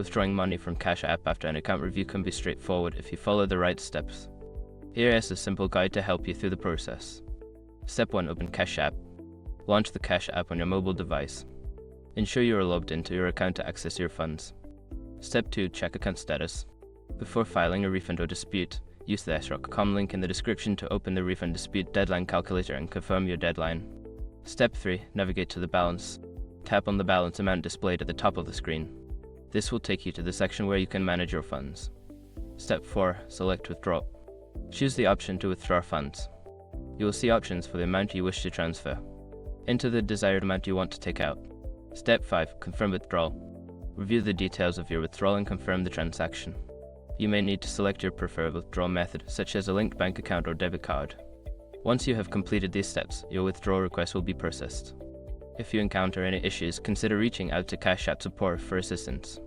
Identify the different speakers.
Speaker 1: Withdrawing money from Cash App after an account review can be straightforward if you follow the right steps. Here is a simple guide to help you through the process. Step 1. Open Cash App. Launch the Cash App on your mobile device. Ensure you are logged into your account to access your funds. Step 2. Check account status. Before filing a refund or dispute, use the srock.com link in the description to open the refund dispute deadline calculator and confirm your deadline. Step 3. Navigate to the balance. Tap on the balance amount displayed at the top of the screen. This will take you to the section where you can manage your funds. Step 4. Select Withdraw. Choose the option to withdraw funds. You will see options for the amount you wish to transfer. Enter the desired amount you want to take out. Step 5. Confirm withdrawal. Review the details of your withdrawal and confirm the transaction. You may need to select your preferred withdrawal method, such as a linked bank account or debit card. Once you have completed these steps, your withdrawal request will be processed. If you encounter any issues, consider reaching out to Cash App support for assistance.